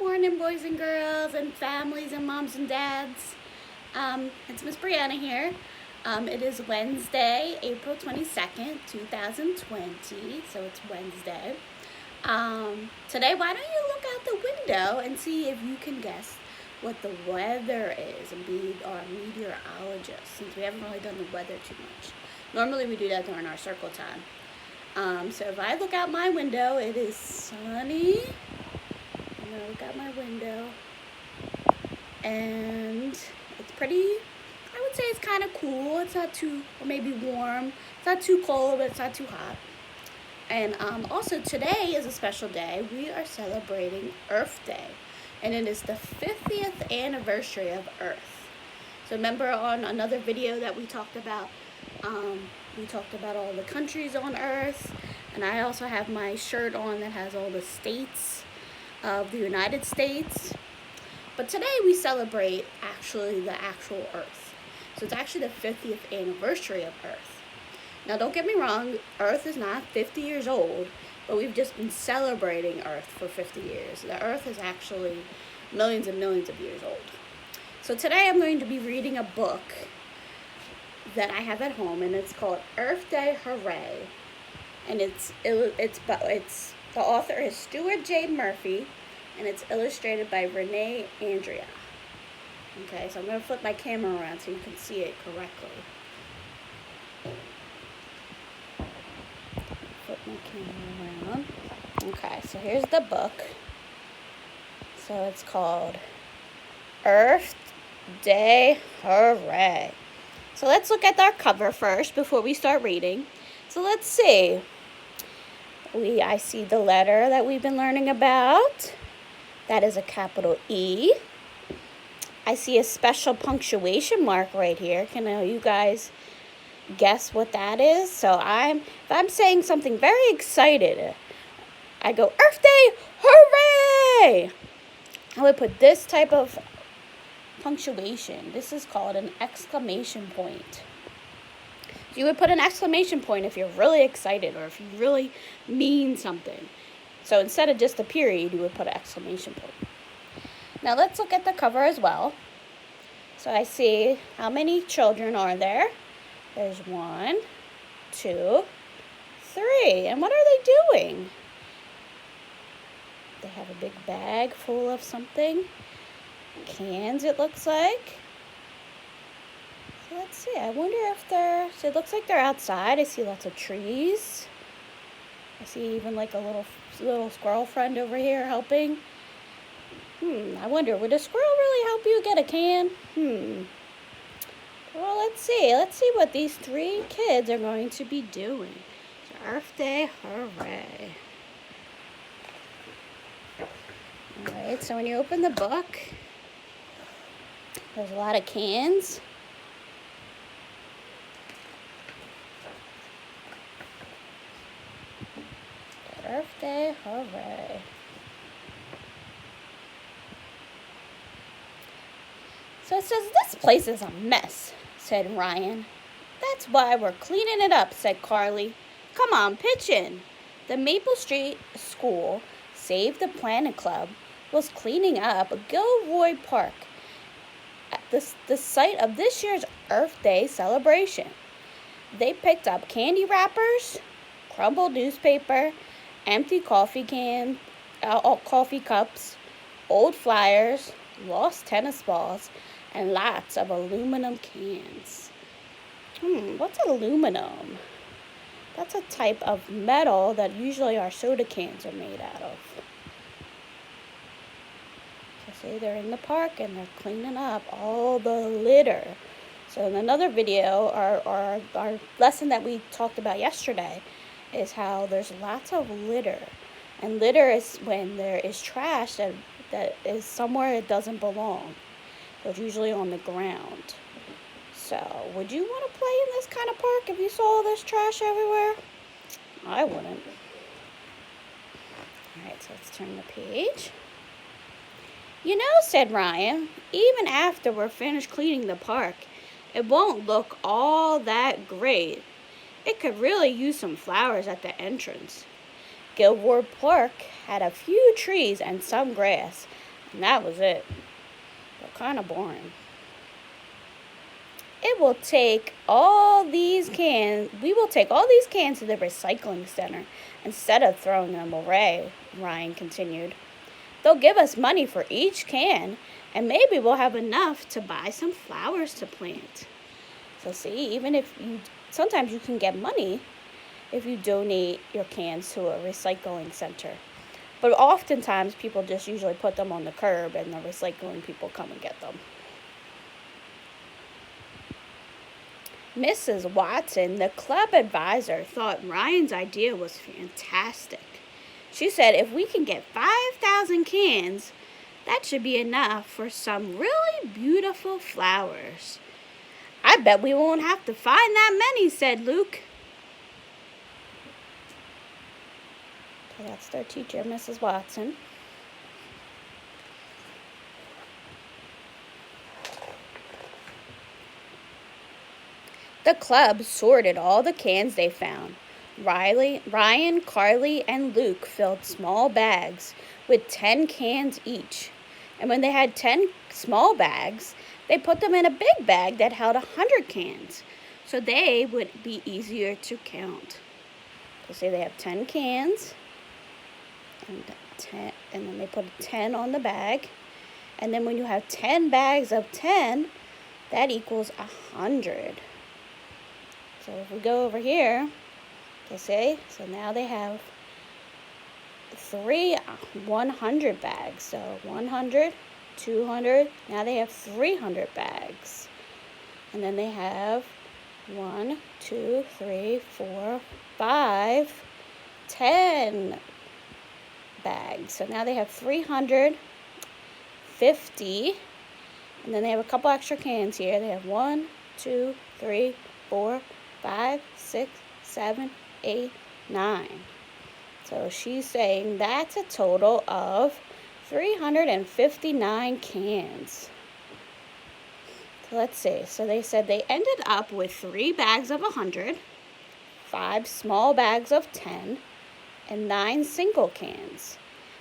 morning, boys and girls, and families, and moms and dads. It's Miss Brianna here. It is Wednesday, April 22nd, 2020, so it's Wednesday. Today, why don't you look out the window and see if you can guess what the weather is and be our meteorologist, since we haven't really done the weather too much. Normally, we do that during our circle time. So if I look out my window, it is sunny. I'm gonna look out my window, and it's pretty, I would say it's kind of cool. It's not too, or maybe warm. It's not too cold, but it's not too hot. And also today is a special day. We are celebrating Earth Day, and it is the 50th anniversary of Earth. So remember on another video that we talked about all the countries on Earth, and I also have my shirt on that has all the states of the United States. But today we celebrate the actual Earth. So it's actually the 50th anniversary of Earth. Now don't get me wrong, Earth is not 50 years old, but we've just been celebrating Earth for 50 years. The Earth is actually millions and millions of years old. So today I'm going to be reading a book that I have at home, and it's called Earth Day, Hooray. And the author is Stuart J. Murphy, and it's illustrated by Renee Andrea. Okay, so I'm going to flip my camera around so you can see it correctly. Flip my camera around. Okay, so here's the book. So it's called Earth Day, Hooray. So let's look at our cover first before we start reading. So let's see. I see the letter that we've been learning about. That is a capital E. I see a special punctuation mark right here. Can you guys guess what that is? So if I'm saying something very excited, I go, Earth Day, hooray! I would put this type of punctuation. This is called an exclamation point. You would put an exclamation point if you're really excited or if you really mean something. So instead of just a period, you would put an exclamation point. Now let's look at the cover as well. So I see how many children are there. There's 1, 2, 3. And what are they doing? They have a big bag full of something. Cans, it looks like. So let's see. I wonder if so it looks like they're outside. I see lots of trees. I see even like a little squirrel friend over here helping. I wonder, would a squirrel really help you get a can? Well, let's see. Let's see what these 3 kids are going to be doing. So Earth Day, hooray. Alright, so when you open the book, there's a lot of cans. Earth Day, hooray. So it says, this place is a mess, said Ryan. That's why we're cleaning it up, said Carly. Come on, pitch in. The Maple Street School Save the Planet Club was cleaning up Gilroy Park at the site of this year's Earth Day celebration. They picked up candy wrappers, crumbled newspaper, empty coffee cups, old flyers, lost tennis balls, and lots of aluminum cans. What's aluminum? That's a type of metal that usually our soda cans are made out of. So see, they're in the park and they're cleaning up all the litter. So in another video, our lesson that we talked about yesterday is how there's lots of litter. And litter is when there is trash that is somewhere it doesn't belong. So it's usually on the ground. So would you want to play in this kind of park if you saw all this trash everywhere? I wouldn't. Alright, so let's turn the page. You know, said Ryan, even after we're finished cleaning the park, it won't look all that great. It could really use some flowers at the entrance. Gilroy Park had a few trees and some grass, And that was it. But kind of boring. It will take all these cans, we will take all these cans to the recycling center instead of throwing them away, Ryan continued. They'll give us money for each can, and maybe we'll have enough to buy some flowers to plant. So see, sometimes you can get money if you donate your cans to a recycling center. But oftentimes people just usually put them on the curb and the recycling people come and get them. Mrs. Watson, the club advisor, thought Ryan's idea was fantastic. She said if we can get 5,000 cans, that should be enough for some really beautiful flowers. I bet we won't have to find that many, said Luke. So that's their teacher, Mrs. Watson. The club sorted all the cans they found. Ryan, Carly, and Luke filled small bags with 10 cans each. And when they had 10 small bags, they put them in a big bag that held 100 cans, so they would be easier to count. So say they have 10 cans, and then they put 10 on the bag. And then when you have 10 bags of 10, that equals 100. So if we go over here, so now they have 3 100 bags. So 100, 200, now they have 300 bags. And then they have 1, 2, 3, 4, 5, 10 bags. So now they have 350. And then they have a couple extra cans here. They have 1, 2, 3, 4, 5, 6, 7, 8, 9. So she's saying that's a total of 359 cans. So let's see. So they said they ended up with 3 bags of 100, 5 small bags of 10, and 9 single cans.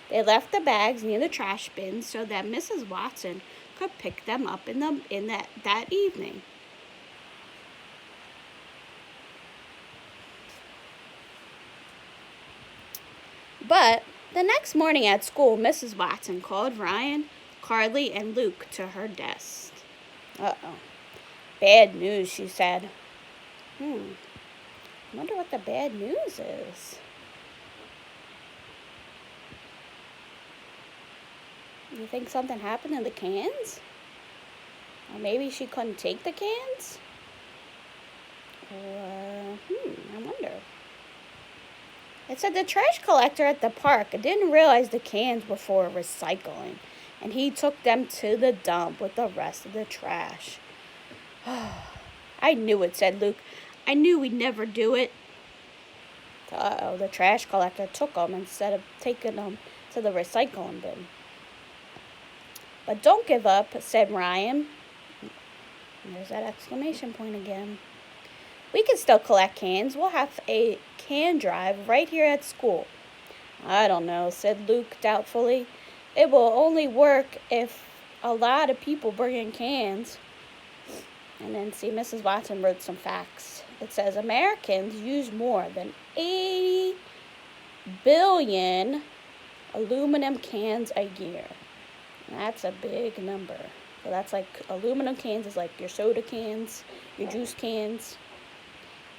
They left the bags near the trash bin so that Mrs. Watson could pick them up in that evening. But the next morning at school, Mrs. Watson called Ryan, Carly, and Luke to her desk. Uh-oh. Bad news, she said. I wonder what the bad news is. You think something happened in the cans? Or maybe she couldn't take the cans? Or, I wonder. It said the trash collector at the park didn't realize the cans were for recycling, and he took them to the dump with the rest of the trash. I knew it, said Luke. I knew we'd never do it. Uh-oh, the trash collector took them instead of taking them to the recycling bin. But don't give up, said Ryan. There's that exclamation point again. We can still collect cans. We'll have a can drive right here at school. I don't know, said Luke doubtfully. It will only work if a lot of people bring in cans. And then see, Mrs. Watson wrote some facts. It says Americans use more than 80 billion aluminum cans a year. That's a big number. So that's like aluminum cans is like your soda cans, your juice cans.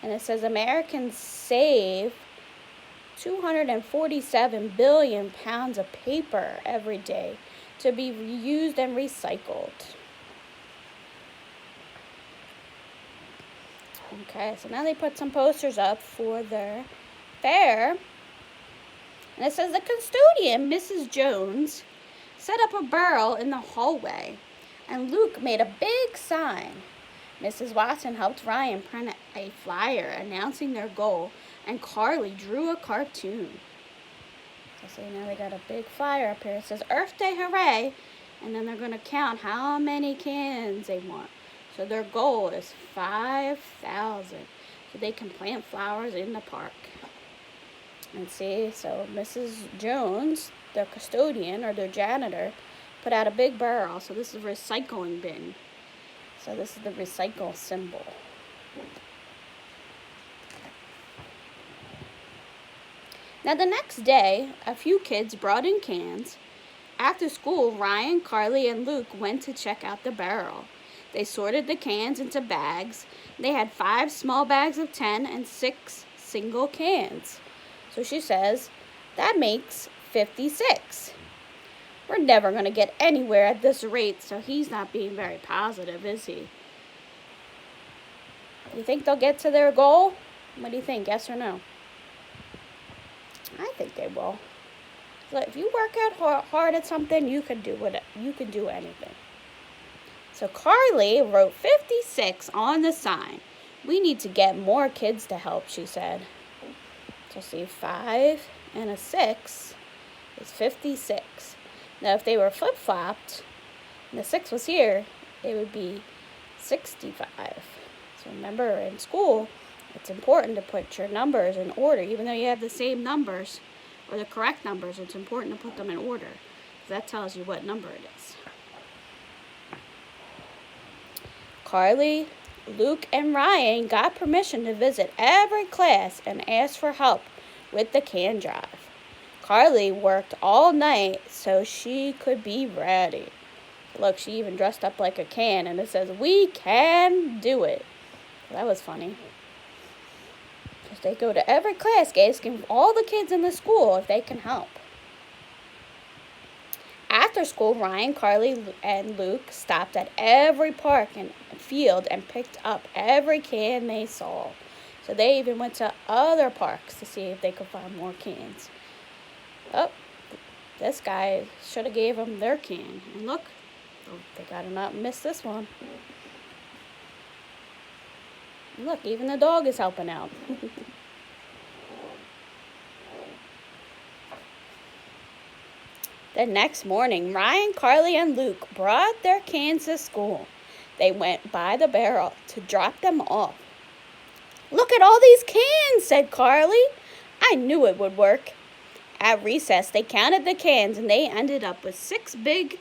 And it says Americans save 247 billion pounds of paper every day to be reused and recycled. Okay, so now they put some posters up for their fair. And it says the custodian, Mrs. Jones, set up a barrel in the hallway. And Luke made a big sign. Mrs. Watson helped Ryan print a flyer announcing their goal, and Carly drew a cartoon. So see, now they got a big flyer up here. It says Earth Day Hooray, and then they're going to count how many cans they want. So their goal is 5,000, so they can plant flowers in the park. And see, so Mrs. Jones, their custodian or their janitor, put out a big barrel. So this is a recycling bin. So this is the recycle symbol. Now the next day, a few kids brought in cans. After school, Ryan, Carly, and Luke went to check out the barrel. They sorted the cans into bags. They had 5 small bags of 10 and 6 single cans. So she says, that makes 56. We're never going to get anywhere at this rate, so he's not being very positive, is he? You think they'll get to their goal? What do you think, yes or no? I think they will. Look, if you work out hard at something, you can do anything. So Carly wrote 56 on the sign. We need to get more kids to help, she said. So see, 5 and a 6 is 56. Now if they were flip-flopped, and the 6 was here, it would be 65. So remember, in school, it's important to put your numbers in order. Even though you have the same numbers, or the correct numbers, it's important to put them in order. That tells you what number it is. Carly, Luke, and Ryan got permission to visit every class and ask for help with the can drive. Carly worked all night so she could be ready. Look, she even dressed up like a can, and it says, "We can do it." That was funny. Because they go to every class asking all the kids in the school if they can help. After school, Ryan, Carly, and Luke stopped at every park and field and picked up every can they saw. So they even went to other parks to see if they could find more cans. Oh, this guy should have gave them their can. And look, they got to not miss this one. Look, even the dog is helping out. The next morning, Ryan, Carly, and Luke brought their cans to school. They went by the barrel to drop them off. "Look at all these cans," said Carly. "I knew it would work." At recess, they counted the cans, and they ended up with 6 big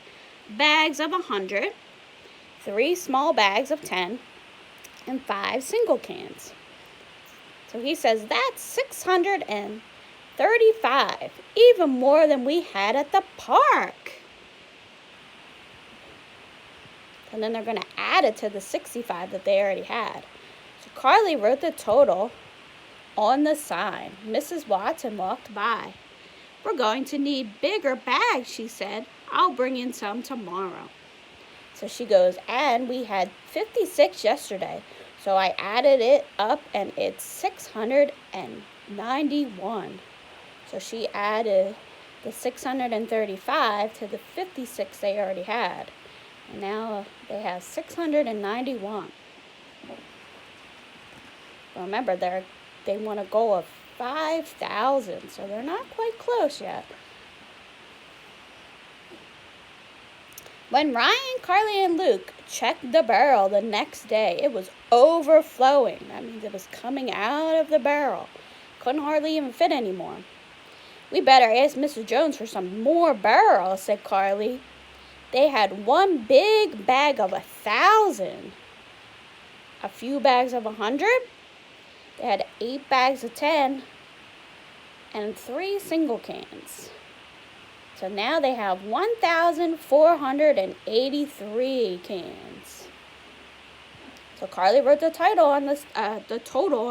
bags of 100, 3 small bags of 10, and 5 single cans. So he says that's 635, even more than we had at the park. And then they're going to add it to the 65 that they already had. So Carly wrote the total on the sign. Mrs. Watson walked by. "We're going to need bigger bags," she said. "I'll bring in some tomorrow." So she goes, "And we had 56 yesterday. So I added it up, and it's 691. So she added the 635 to the 56 they already had. And now they have 691. Remember, they want a goal of 5,000, so they're not quite close yet. When Ryan, Carly, and Luke checked the barrel the next day, it was overflowing. That means it was coming out of the barrel. Couldn't hardly even fit anymore. "We better ask Mrs. Jones for some more barrels," said Carly. They had 1 big bag of 1,000, a few bags of 100. They had 8 bags of 10, and 3 single cans. So now they have 1,483 cans. So Carly wrote the total on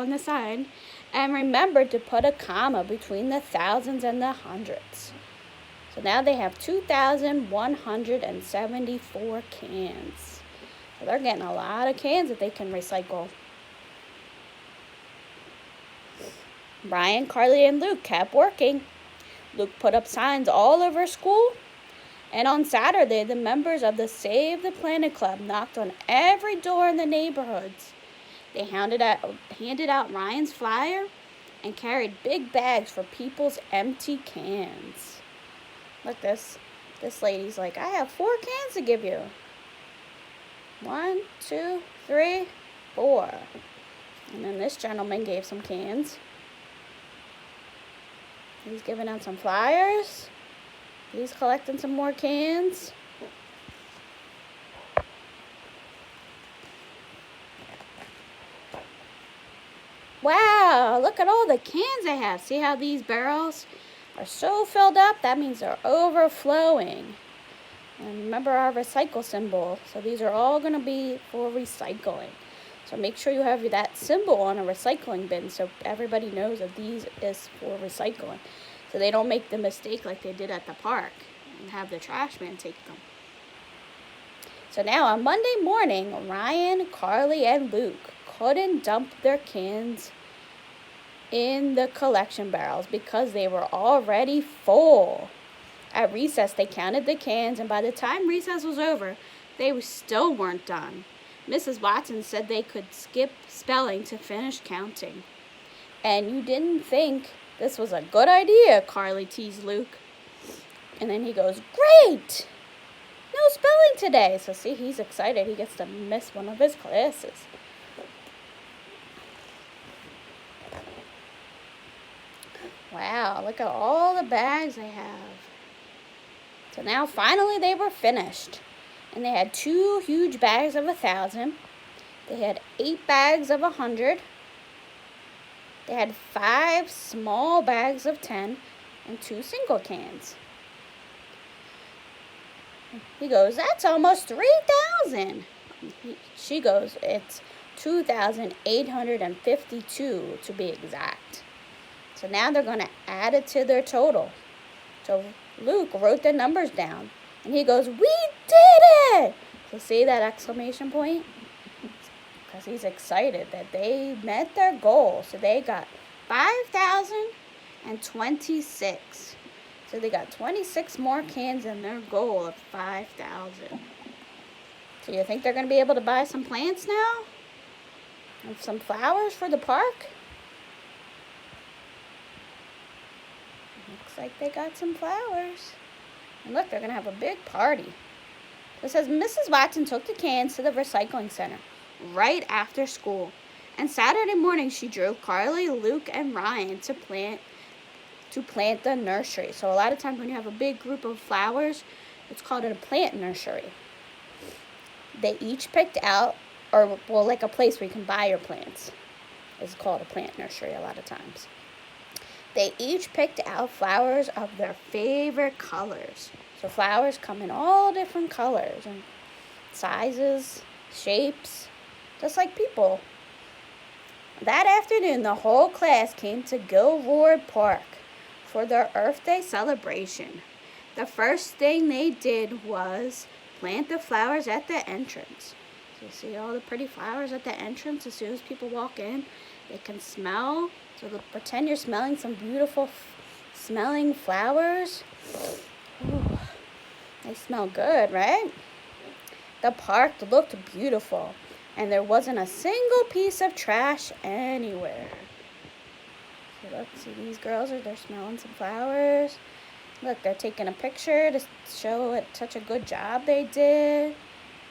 the sign, and remembered to put a comma between the thousands and the hundreds. So now they have 2,174 cans. So they're getting a lot of cans that they can recycle. Ryan, Carly, and Luke kept working. Luke put up signs all over school. And on Saturday, the members of the Save the Planet Club knocked on every door in the neighborhoods. They handed out Ryan's flyer and carried big bags for people's empty cans. Look, this lady's like, "I have 4 cans to give you. 1, 2, 3, 4. And then this gentleman gave some cans. He's giving out some flyers. He's collecting some more cans. Wow, look at all the cans they have. See how these barrels are so filled up? That means they're overflowing. And remember our recycle symbol. So these are all going to be for recycling. So make sure you have that symbol on a recycling bin so everybody knows that these is for recycling. So they don't make the mistake like they did at the park and have the trash man take them. So now on Monday morning, Ryan, Carly, and Luke couldn't dump their cans in the collection barrels because they were already full. At recess, they counted the cans, and by the time recess was over, they still weren't done. Mrs. Watson said they could skip spelling to finish counting. And you didn't think this was a good idea, Carly teased Luke. And then he goes, great! No spelling today. So see, he's excited. He gets to miss one of his classes. Wow, look at all the bags they have. So now finally they were finished. And they had 2 huge bags of 1,000. They had 8 bags of 100. They had 5 small bags of 10 and 2 single cans. He goes, that's almost 3,000. She goes, it's 2,852 to be exact. So now they're going to add it to their total. So Luke wrote the numbers down. And he goes, we did it! So see that exclamation point? Because he's excited that they met their goal. So they got 5,026. So they got 26 more cans than their goal of 5,000. So you think they're going to be able to buy some plants now? And some flowers for the park? Looks like they got some flowers. And look, they're going to have a big party. It says, Mrs. Watson took the cans to the recycling center right after school. And Saturday morning, she drove Carly, Luke, and Ryan to plant the nursery. So a lot of times when you have a big group of flowers, it's called a plant nursery. They each picked out, like a place where you can buy your plants. It's called a plant nursery a lot of times. They each picked out flowers of their favorite colors. So flowers come in all different colors and sizes, shapes, just like people. That afternoon, the whole class came to Gilroy Park for their Earth Day celebration. The first thing they did was plant the flowers at the entrance. So you see all the pretty flowers at the entrance. As soon as people walk in, they can smell. So pretend you're smelling some beautiful smelling flowers. Ooh, they smell good, right? The park looked beautiful, and there wasn't a single piece of trash anywhere. So look, see these girls, they're smelling some flowers. Look, they're taking a picture to show it such a good job they did.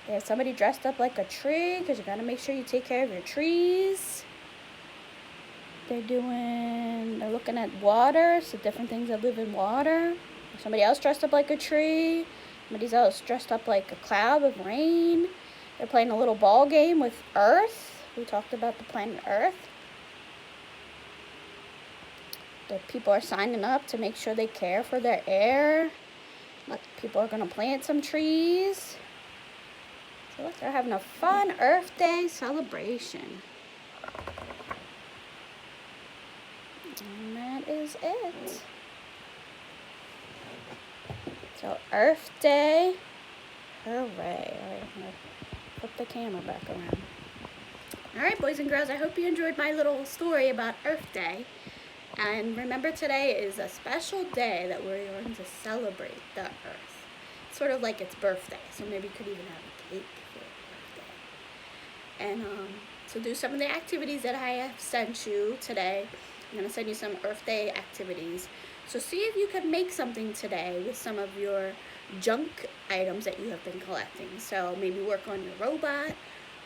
They have somebody dressed up like a tree, because you got to make sure you take care of your trees. They're looking at water, so different things that live in water. Somebody else dressed up like a tree. Somebody else dressed up like a cloud with rain. They're playing a little ball game with Earth. We talked about the planet Earth. The people are signing up to make sure they care for their air. Look, people are going to plant some trees. So look, they're having a fun Earth Day celebration. And that is it. So Earth Day, hooray. All right, I'm going to flip the camera back around. All right, boys and girls, I hope you enjoyed my little story about Earth Day. And remember, today is a special day that we're going to celebrate the Earth. It's sort of like its birthday, so maybe you could even have a cake for Earth Day. And so do some of the activities that I have sent you today. I'm going to send you some Earth Day activities. So see if you can make something today with some of your junk items that you have been collecting. So maybe work on your robot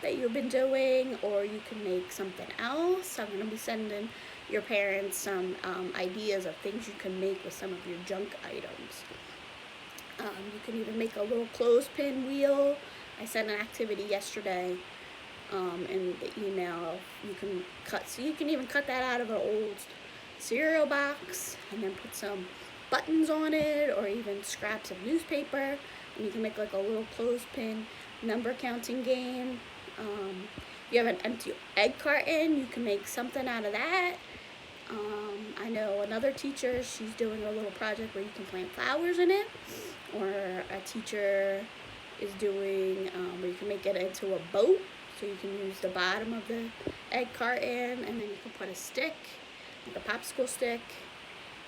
that you've been doing, or you can make something else. I'm going to be sending your parents some ideas of things you can make with some of your junk items. You can even make a little clothespin wheel. I sent an activity yesterday in the email. You can even cut that out of an old cereal box and then put some buttons on it, or even scraps of newspaper, and you can make like a little clothespin number counting game. If you have an empty egg carton, you can make something out of that. I know another teacher, she's doing a little project where you can plant flowers in it, or a teacher is doing where you can make it into a boat. So you can use the bottom of the egg carton, and then you can put a stick, like a popsicle stick,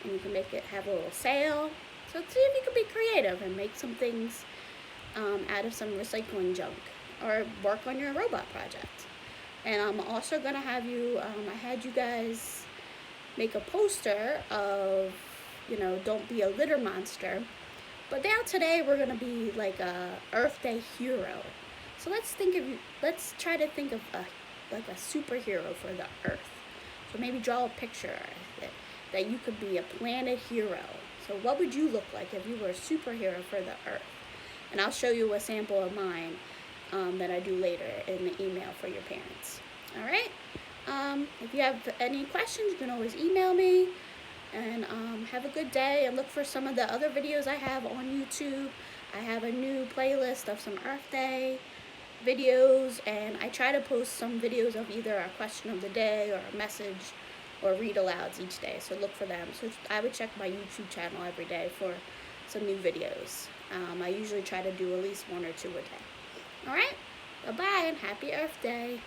and you can make it have a little sail. So see if you can be creative and make some things out of some recycling junk, or work on your robot project. And I'm also gonna have you, I had you guys make a poster of, don't be a litter monster. But now today we're gonna be like a Earth Day hero. So let's try to think of a superhero for the Earth. So maybe draw a picture that you could be a planet hero. So what would you look like if you were a superhero for the Earth? And I'll show you a sample of mine that I do later in the email for your parents. All right? If you have any questions, you can always email me. And have a good day, and look for some of the other videos I have on YouTube. I have a new playlist of some Earth Day videos, and I try to post some videos of either a question of the day or a message or read alouds each day, so look for them. So I would check my YouTube channel every day for some new videos. I usually try to do at least 1 or 2 a day. Alright, bye-bye and happy Earth Day.